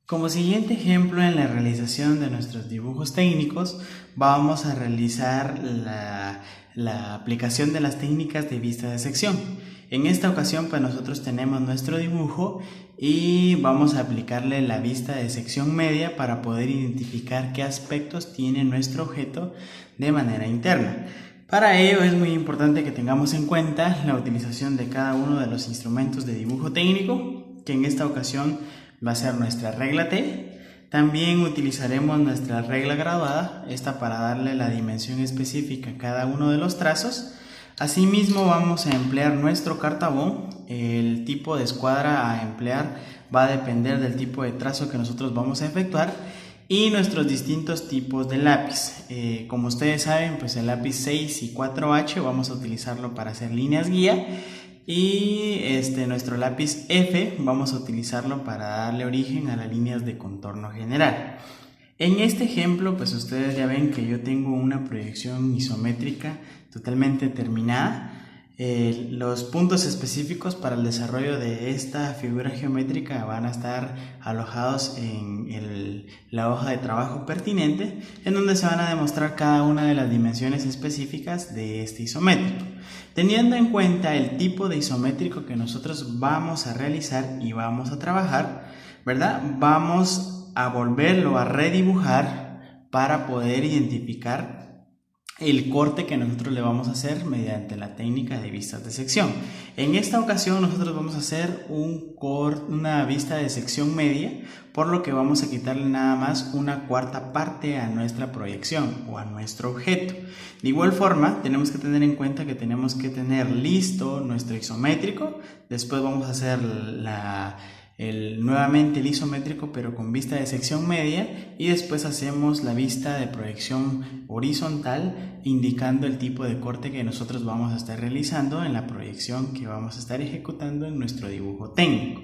Como siguiente ejemplo en la realización de nuestros dibujos técnicos, vamos a realizar la aplicación de las técnicas de vista de sección. En esta ocasión, pues nosotros tenemos nuestro dibujo y vamos a aplicarle la vista de sección media para poder identificar qué aspectos tiene nuestro objeto de manera interna. Para ello es muy importante que tengamos en cuenta la utilización de cada uno de los instrumentos de dibujo técnico, que en esta ocasión va a ser nuestra regla T. También utilizaremos nuestra regla graduada, esta para darle la dimensión específica a cada uno de los trazos. Asimismo vamos a emplear nuestro cartabón. El tipo de escuadra a emplear va a depender del tipo de trazo que nosotros vamos a efectuar y nuestros distintos tipos de lápiz. Como ustedes saben, pues el lápiz 6 y 4H vamos a utilizarlo para hacer líneas guía. Y nuestro lápiz F vamos a utilizarlo para darle origen a las líneas de contorno general. En este ejemplo, pues ustedes ya ven que yo tengo una proyección isométrica totalmente terminada. Los puntos específicos para el desarrollo de esta figura geométrica van a estar alojados en la hoja de trabajo pertinente, en donde se van a demostrar cada una de las dimensiones específicas de este isométrico. Teniendo en cuenta el tipo de isométrico que nosotros vamos a realizar y vamos a trabajar, ¿verdad? Vamos a volverlo a redibujar para poder identificar el corte que nosotros le vamos a hacer mediante la técnica de vistas de sección. En esta ocasión nosotros vamos a hacer una vista de sección media, por lo que vamos a quitarle nada más una cuarta parte a nuestra proyección o a nuestro objeto. De igual forma, tenemos que tener en cuenta que tenemos que tener listo nuestro isométrico. Después vamos a hacer nuevamente el isométrico, pero con vista de sección media, y después hacemos la vista de proyección horizontal, indicando el tipo de corte que nosotros vamos a estar realizando en la proyección que vamos a estar ejecutando en nuestro dibujo técnico.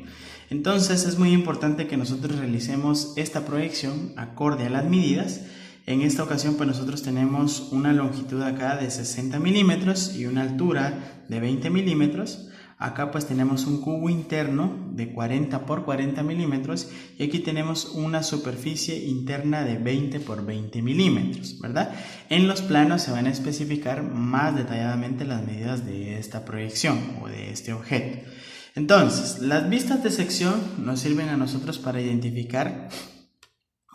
Entonces es muy importante que nosotros realicemos esta proyección acorde a las medidas. En esta ocasión pues nosotros tenemos una longitud acá de 60 milímetros y una altura de 20 milímetros. Acá pues tenemos un cubo interno de 40 por 40 milímetros y aquí tenemos una superficie interna de 20 por 20 milímetros, ¿verdad? En los planos se van a especificar más detalladamente las medidas de esta proyección o de este objeto. Entonces, las vistas de sección nos sirven a nosotros para identificar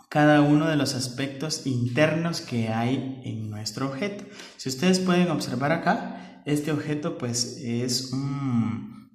cada uno de los aspectos internos que hay en nuestro objeto. Si ustedes pueden observar acá, este objeto pues es un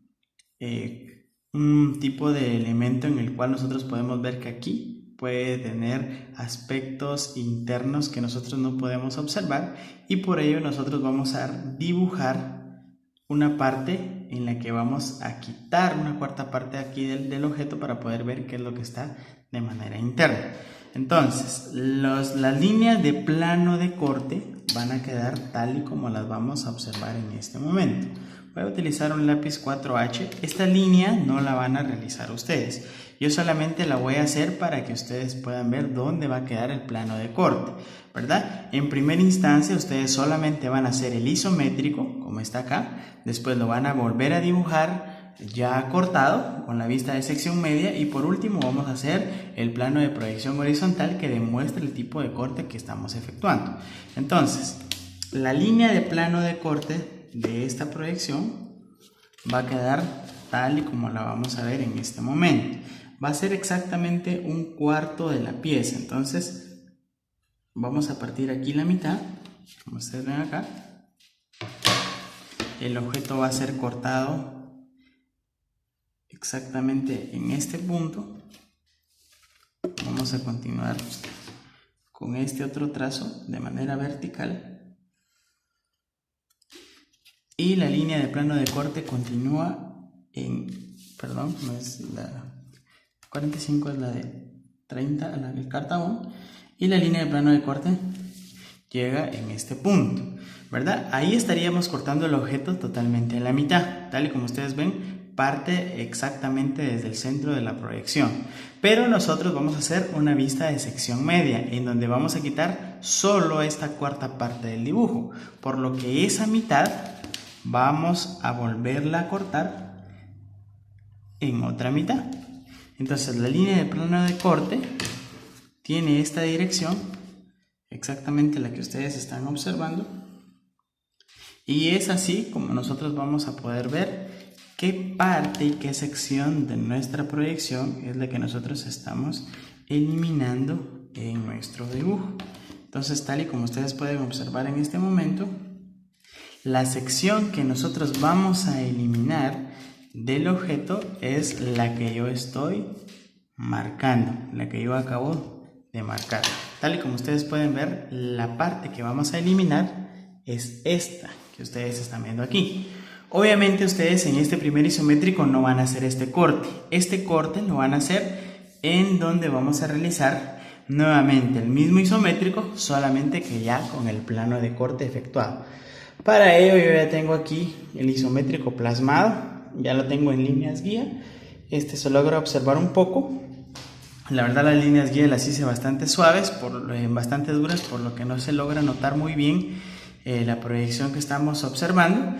tipo de elemento en el cual nosotros podemos ver que aquí puede tener aspectos internos que nosotros no podemos observar, y por ello nosotros vamos a dibujar una parte en la que vamos a quitar una cuarta parte aquí del objeto para poder ver qué es lo que está de manera interna. Entonces, las líneas de plano de corte van a quedar tal y como las vamos a observar en este momento. Voy a utilizar un lápiz 4H. Esta línea no la van a realizar ustedes. Yo solamente la voy a hacer para que ustedes puedan ver dónde va a quedar el plano de corte, ¿verdad? En primera instancia ustedes solamente van a hacer el isométrico, como está acá. Después lo van a volver a dibujar ya cortado con la vista de sección media, y por último vamos a hacer el plano de proyección horizontal que demuestra el tipo de corte que estamos efectuando. Entonces, la línea de plano de corte de esta proyección va a quedar tal y como la vamos a ver en este momento. Va a ser exactamente un cuarto de la pieza. Entonces vamos a partir aquí la mitad, como ustedes ven acá. El objeto va a ser cortado exactamente en este punto. Vamos a continuar con este otro trazo de manera vertical, y la línea de plano de corte continúa no es la 45, es la de 30, la del cartabón, y la línea de plano de corte llega en este punto, ¿verdad? Ahí estaríamos cortando el objeto totalmente en la mitad, tal y como ustedes ven. Parte exactamente desde el centro de la proyección, pero nosotros vamos a hacer una vista de sección media en donde vamos a quitar solo esta cuarta parte del dibujo, por lo que esa mitad vamos a volverla a cortar en otra mitad. Entonces la línea de plano de corte tiene esta dirección, exactamente la que ustedes están observando, y es así como nosotros vamos a poder ver qué parte y qué sección de nuestra proyección es la que nosotros estamos eliminando en nuestro dibujo. Entonces, tal y como ustedes pueden observar en este momento, la sección que nosotros vamos a eliminar del objeto es la que yo estoy marcando, la que yo acabo de marcar. Tal y como ustedes pueden ver, la parte que vamos a eliminar es esta que ustedes están viendo aquí. Obviamente ustedes en este primer isométrico no van a hacer este corte. Este corte lo van a hacer en donde vamos a realizar nuevamente el mismo isométrico, solamente que ya con el plano de corte efectuado. Para ello yo ya tengo aquí el isométrico plasmado, ya lo tengo en líneas guía. Se logra observar un poco. La verdad las líneas guía las hice bastante suaves, bastante duras, por lo que no se logra notar muy bien la proyección que estamos observando.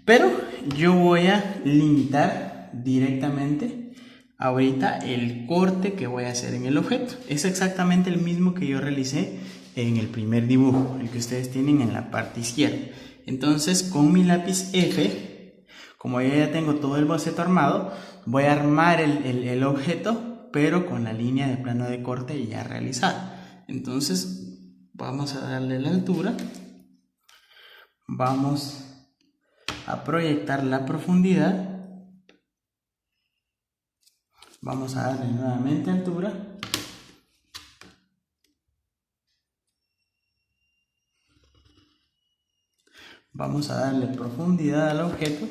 Pero yo voy a limitar directamente ahorita el corte que voy a hacer en el objeto. Es exactamente el mismo que yo realicé en el primer dibujo, el que ustedes tienen en la parte izquierda. Entonces con mi lápiz F, como yo ya tengo todo el boceto armado, voy a armar el objeto, pero con la línea de plano de corte ya realizada. Entonces vamos a darle la altura, vamos a proyectar la profundidad, vamos a darle nuevamente altura, vamos a darle profundidad al objeto,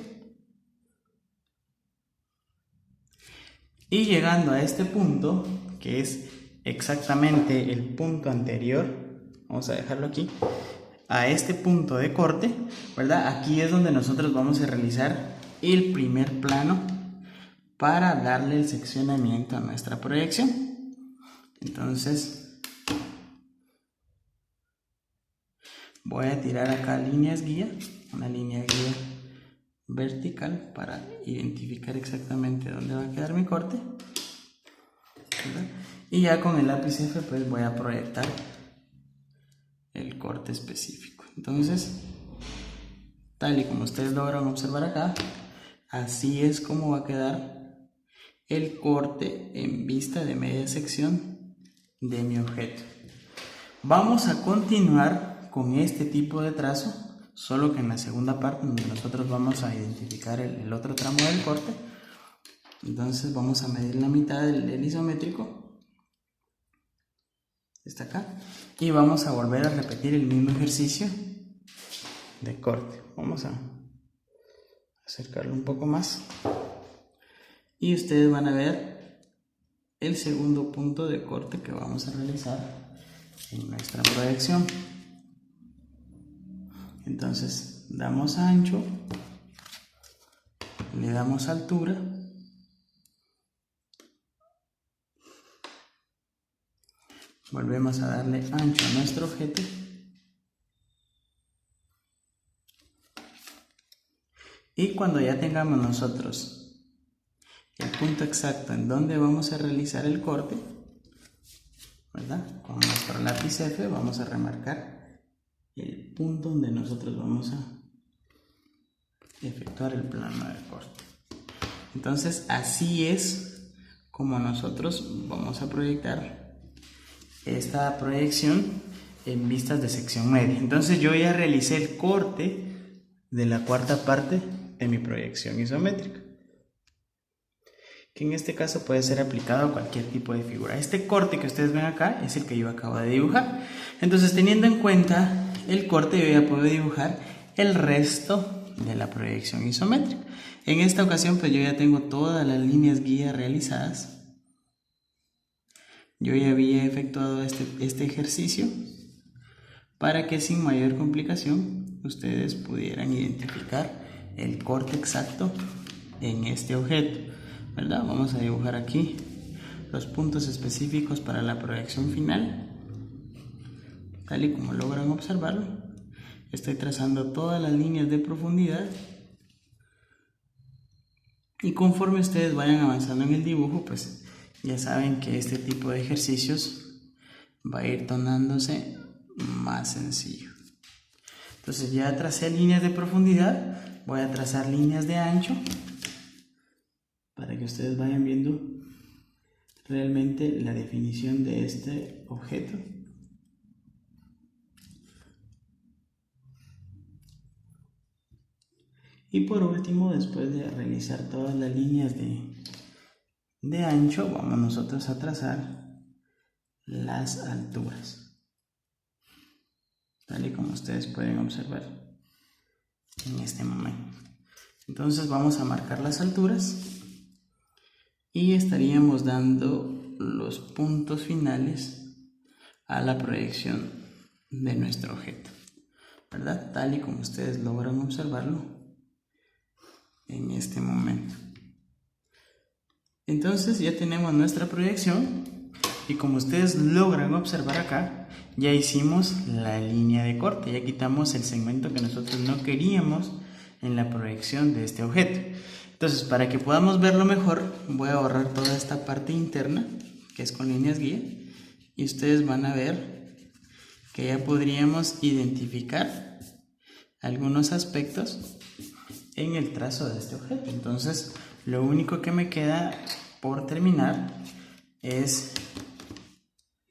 y llegando a este punto, que es exactamente el punto anterior, vamos a dejarlo aquí, a este punto de corte, ¿verdad? Aquí es donde nosotros vamos a realizar el primer plano para darle el seccionamiento a nuestra proyección. Entonces voy a tirar acá líneas guía, una línea guía vertical para identificar exactamente dónde va a quedar mi corte, ¿verdad? Y ya con el lápiz F pues voy a proyectar el corte específico. Entonces, tal y como ustedes logran observar acá, así es como va a quedar el corte en vista de media sección de mi objeto. Vamos a continuar con este tipo de trazo, solo que en la segunda parte donde nosotros vamos a identificar el otro tramo del corte. Entonces vamos a medir la mitad del isométrico, está acá, y vamos a volver a repetir el mismo ejercicio de corte. Vamos a acercarlo un poco más y ustedes van a ver el segundo punto de corte que vamos a realizar en nuestra proyección. Entonces damos ancho, le damos altura, volvemos a darle ancho a nuestro objeto y cuando ya tengamos nosotros el punto exacto en donde vamos a realizar el corte, ¿verdad? Con nuestro lápiz F vamos a remarcar el punto donde nosotros vamos a efectuar el plano de corte. Entonces así es como nosotros vamos a proyectar esta proyección en vistas de sección media. Entonces yo ya realicé el corte de la cuarta parte de mi proyección isométrica, que en este caso puede ser aplicado a cualquier tipo de figura. Este corte que ustedes ven acá es el que yo acabo de dibujar. Entonces, teniendo en cuenta el corte, yo ya puedo dibujar el resto de la proyección isométrica. En esta ocasión pues yo ya tengo todas las líneas guía realizadas. Yo ya había efectuado este ejercicio para que sin mayor complicación ustedes pudieran identificar el corte exacto en este objeto, ¿verdad? Vamos a dibujar aquí los puntos específicos para la proyección final. Tal y como logran observarlo, estoy trazando todas las líneas de profundidad y conforme ustedes vayan avanzando en el dibujo, pues ya saben que este tipo de ejercicios va a ir tornándose más sencillo. Entonces ya tracé líneas de profundidad, voy a trazar líneas de ancho para que ustedes vayan viendo realmente la definición de este objeto. Y por último, después de realizar todas las líneas de ancho, vamos nosotros a trazar las alturas, tal y como ustedes pueden observar en este momento. Entonces vamos a marcar las alturas y estaríamos dando los puntos finales a la proyección de nuestro objeto, ¿verdad? Tal y como ustedes logran observarlo en este momento. Entonces ya tenemos nuestra proyección y como ustedes logran observar acá, ya hicimos la línea de corte, ya quitamos el segmento que nosotros no queríamos en la proyección de este objeto. Entonces, para que podamos verlo mejor, voy a borrar toda esta parte interna, que es con líneas guía, y ustedes van a ver que ya podríamos identificar algunos aspectos en el trazo de este objeto. Entonces, lo único que me queda por terminar es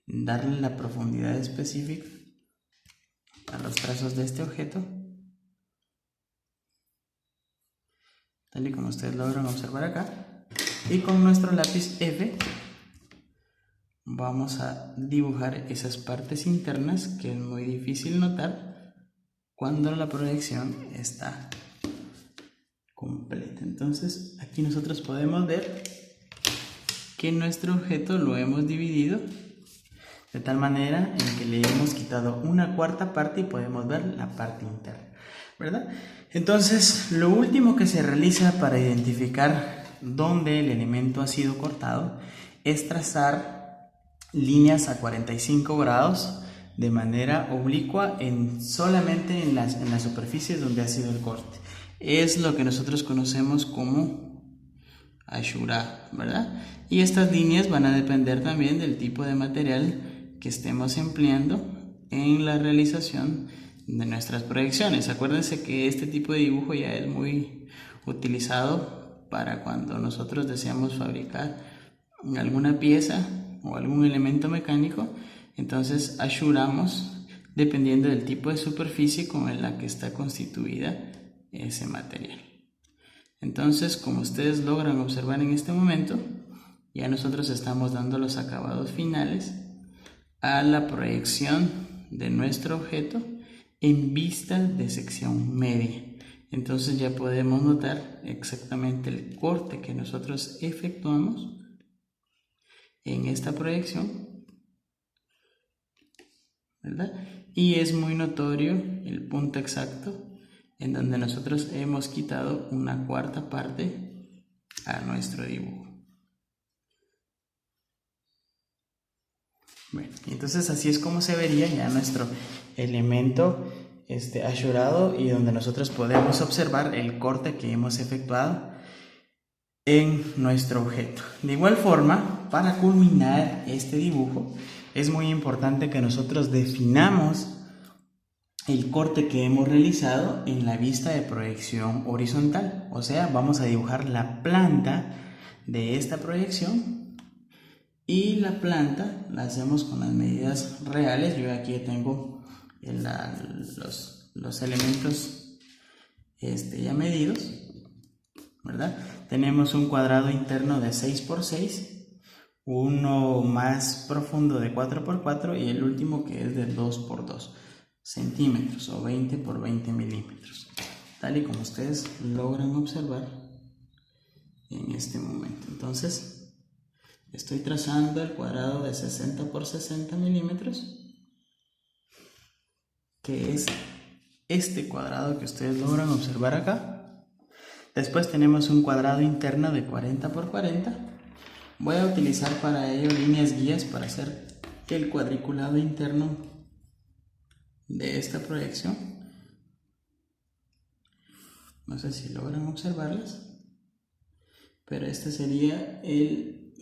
darle la profundidad específica a los trazos de este objeto, tal y como ustedes logran observar acá, y con nuestro lápiz F vamos a dibujar esas partes internas que es muy difícil notar cuando la proyección está completa. Entonces aquí nosotros podemos ver que nuestro objeto lo hemos dividido de tal manera en que le hemos quitado una cuarta parte y podemos ver la parte interna, ¿verdad? Entonces, lo último que se realiza para identificar dónde el elemento ha sido cortado es trazar líneas a 45 grados de manera oblicua solamente en las superficies donde ha sido el corte. Es lo que nosotros conocemos como ashura, ¿verdad? Y estas líneas van a depender también del tipo de material que estemos empleando en la realización de nuestras proyecciones. Acuérdense que este tipo de dibujo ya es muy utilizado para cuando nosotros deseamos fabricar alguna pieza o algún elemento mecánico. Entonces ashuramos dependiendo del tipo de superficie con la que está constituida ese material. Entonces, como ustedes logran observar en este momento, ya nosotros estamos dando los acabados finales a la proyección de nuestro objeto en vista de sección media. Entonces ya podemos notar exactamente el corte que nosotros efectuamos en esta proyección, ¿verdad? Y es muy notorio el punto exacto en donde nosotros hemos quitado una cuarta parte a nuestro dibujo. Bueno, entonces así es como se vería ya nuestro elemento ashurado y donde nosotros podemos observar el corte que hemos efectuado en nuestro objeto. De igual forma, para culminar este dibujo, es muy importante que nosotros definamos el corte que hemos realizado en la vista de proyección horizontal. O sea, vamos a dibujar la planta de esta proyección. Y la planta la hacemos con las medidas reales. Yo aquí tengo los elementos ya medidos, ¿verdad? Tenemos un cuadrado interno de 6 por 6, uno más profundo de 4 por 4 y el último que es de 2 por 2 centímetros o 20 por 20 milímetros, tal y como ustedes logran observar en este momento. Entonces, estoy trazando el cuadrado de 60 por 60 milímetros, que es este cuadrado que ustedes logran observar acá. Después tenemos un cuadrado interno de 40 por 40. Voy a utilizar para ello líneas guías para hacer el cuadriculado interno de esta proyección. No sé si logran observarlas, pero este sería el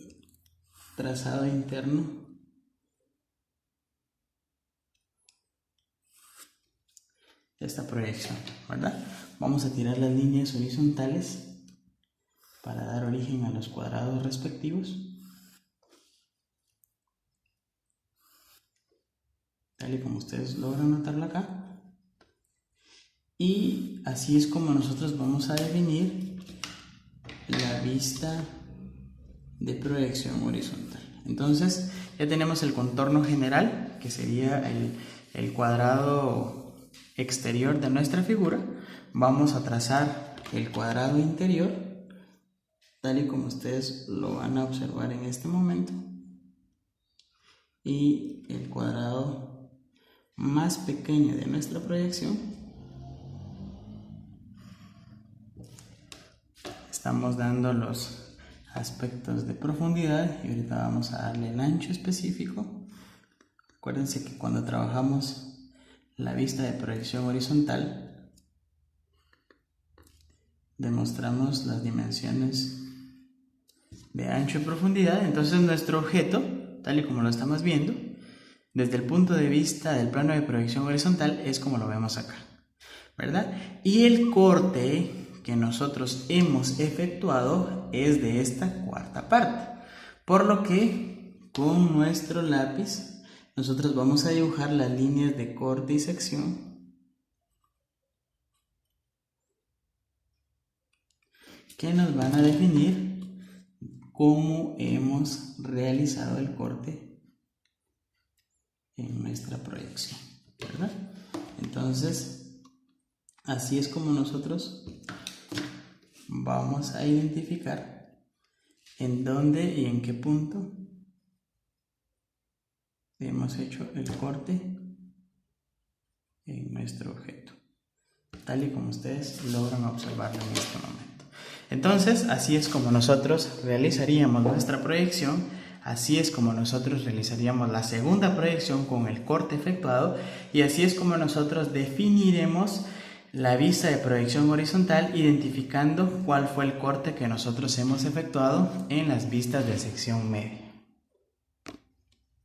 trazado interno esta proyección, ¿verdad? Vamos a tirar las líneas horizontales para dar origen a los cuadrados respectivos, tal y como ustedes logran notarlo acá. Y así es como nosotros vamos a definir la vista de proyección horizontal. Entonces ya tenemos el contorno general, que sería el cuadrado exterior de nuestra figura. Vamos a trazar el cuadrado interior, tal y como ustedes lo van a observar en este momento, y el cuadrado más pequeño de nuestra proyección. Estamos dando los aspectos de profundidad y ahorita vamos a darle el ancho específico. Acuérdense que cuando trabajamos la vista de proyección horizontal, demostramos las dimensiones de ancho y profundidad. Entonces nuestro objeto, tal y como lo estamos viendo, desde el punto de vista del plano de proyección horizontal, es como lo vemos acá, ¿verdad? Y el corte que nosotros hemos efectuado es de esta cuarta parte, por lo que con nuestro lápiz nosotros vamos a dibujar las líneas de corte y sección que nos van a definir cómo hemos realizado el corte en nuestra proyección, ¿verdad? Entonces, así es como nosotros vamos a identificar en dónde y en qué punto hemos hecho el corte en nuestro objeto, tal y como ustedes logran observarlo en este momento. Entonces, así es como nosotros realizaríamos nuestra proyección, así es como nosotros realizaríamos la segunda proyección con el corte efectuado, y así es como nosotros definiremos la vista de proyección horizontal, identificando cuál fue el corte que nosotros hemos efectuado en las vistas de sección media.